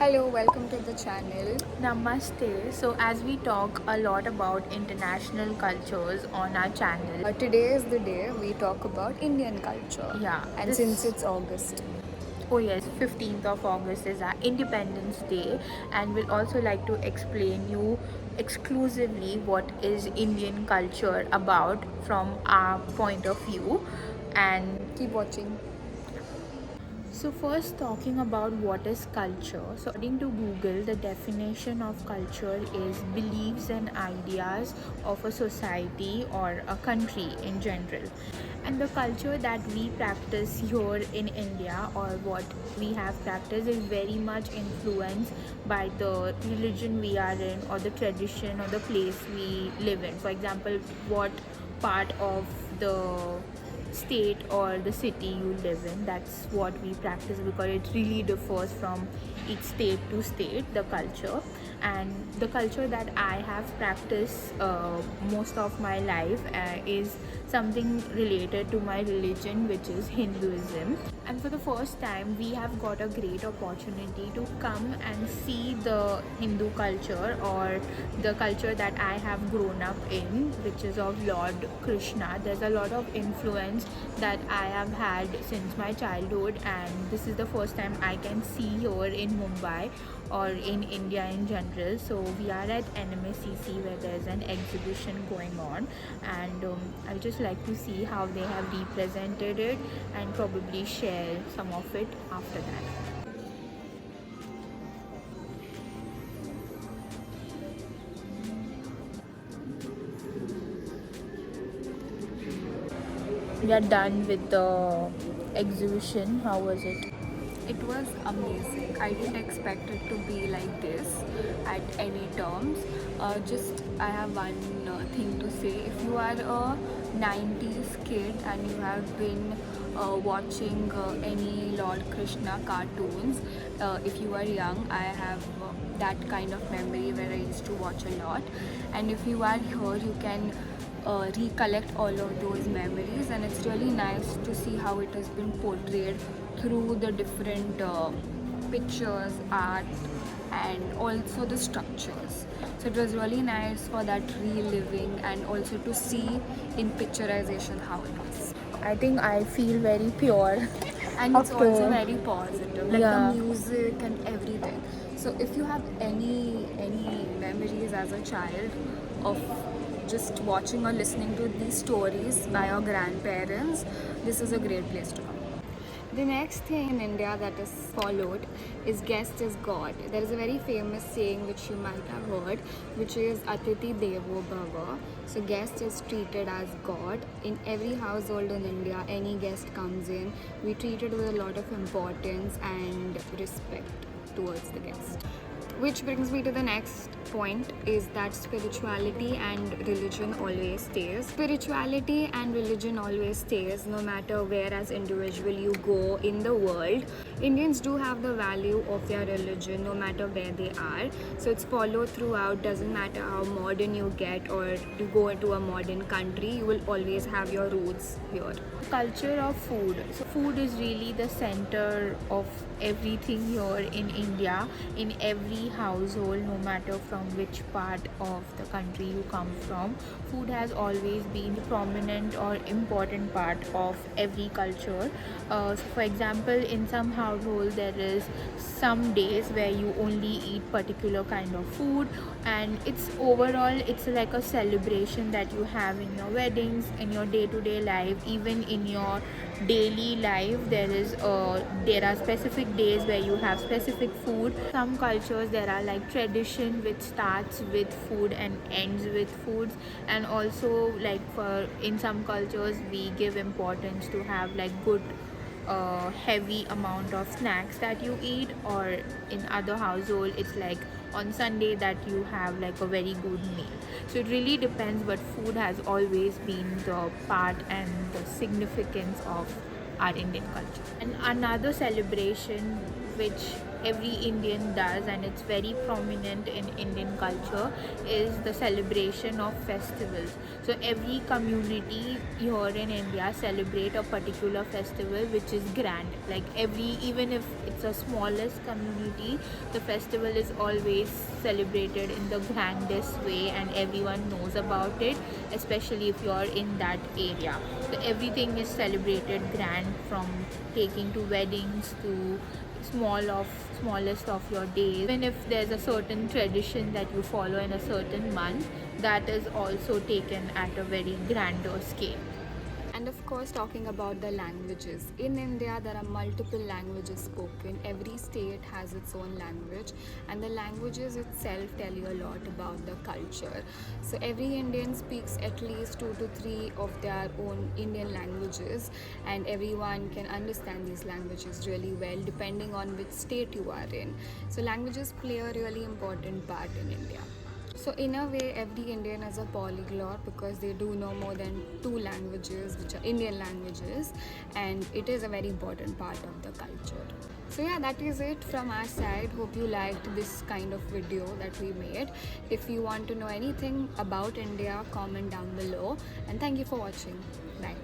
Hello, welcome to the channel. Namaste. So, as we talk a lot about international cultures on our channel, Today is the day we talk about Indian culture, yeah, and since this it's August, oh yes, 15th of August is our Independence Day, and we'll also like to explain you exclusively what is Indian culture about from our point of view. And keep watching. so, first, talking about what is culture. So, according to Google, the definition of culture is beliefs and ideas of a society or a country in general. And the culture that we practice here in India, or what we have practiced, is very much influenced by the religion we are in, or the tradition, or the place we live in. For example, what part of the state or the city you live in, that's what we practice, because it really differs from each state to state, the culture. And the culture that I have practiced most of my life is something related to my religion, which is Hinduism. And for the first time, we have got a great opportunity to come and see the Hindu culture, or the culture that I have grown up in, which is of Lord Krishna. There's a lot of influence that I have had since my childhood, and this is the first time I can see here in Mumbai or in India in general. So we are at NMSCC, where there's an exhibition going on, and I just like to see how they have represented it and probably share some of it after that. We are done with the exhibition. How was it? It was amazing. I didn't expect it to be like this at any terms. Just I have one thing to say. If you are a 90s kid and you have been watching any Lord Krishna cartoons, if you are young, I have that kind of memory where I used to watch a lot. And if you are here, you can recollect all of those memories, and it's really nice to see how it has been portrayed through the different pictures, art, and also the structures. So it was really nice for that reliving and also to see in picturization how it was. I think I feel very pure And it's also after. very positive, like the Yeah. music and everything. So if you have any memories as a child of just watching or listening to these stories by your grandparents, this is a great place to come. The next thing in India that is followed is guest is God. There is a very famous saying which you might have heard, which is Atiti Devo Bhava. So guest is treated as God. In every household in India, any guest comes in, we treat it with a lot of importance and respect towards the guest. Which brings me to the next point, is that spirituality and religion always stays. Spirituality and religion always stays no matter where as individual you go in the world. Indians do have the value of their religion no matter where they are. So it's followed throughout, doesn't matter how modern you get or you go into a modern country, you will always have your roots here. Culture of food. So food is really the center of everything here in India. In every household, no matter from which part of the country you come from, food has always been prominent or important part of every culture. So for example, in some households there is some days where you only eat particular kind of food, and it's overall it's like a celebration that you have in your weddings, in your day-to-day life, even in your daily life. There are specific days where you have specific food. Some cultures there are like tradition which starts with food and ends with foods, and also like for in some cultures we give importance to have like good heavy amount of snacks that you eat, or in other household it's like on Sunday that you have like a very good meal. So it really depends, but food has always been the part and the significance of our Indian culture. And another celebration which every Indian does, and it's very prominent in Indian culture, is the celebration of festivals. So every community here in India celebrate a particular festival which is grand. Like even if it's the smallest community, the festival is always celebrated in the grandest way, and everyone knows about it, especially if you're in that area. So everything is celebrated grand, from taking to weddings to smallest of your days. Even if there's a certain tradition that you follow in a certain month, that is also taken at a very grander scale. And of course, talking about the languages. In India, there are multiple languages spoken. Every state has its own language, and the languages itself tell you a lot about the culture. So every Indian speaks at least 2 to 3 of their own Indian languages, and everyone can understand these languages really well depending on which state you are in. So languages play a really important part in India. So in a way, every Indian is a polyglot because they do know more than 2 languages, which are Indian languages, and it is a very important part of the culture. So yeah, that is it from our side. Hope you liked this kind of video that we made. If you want to know anything about India, comment down below, and thank you for watching. Bye.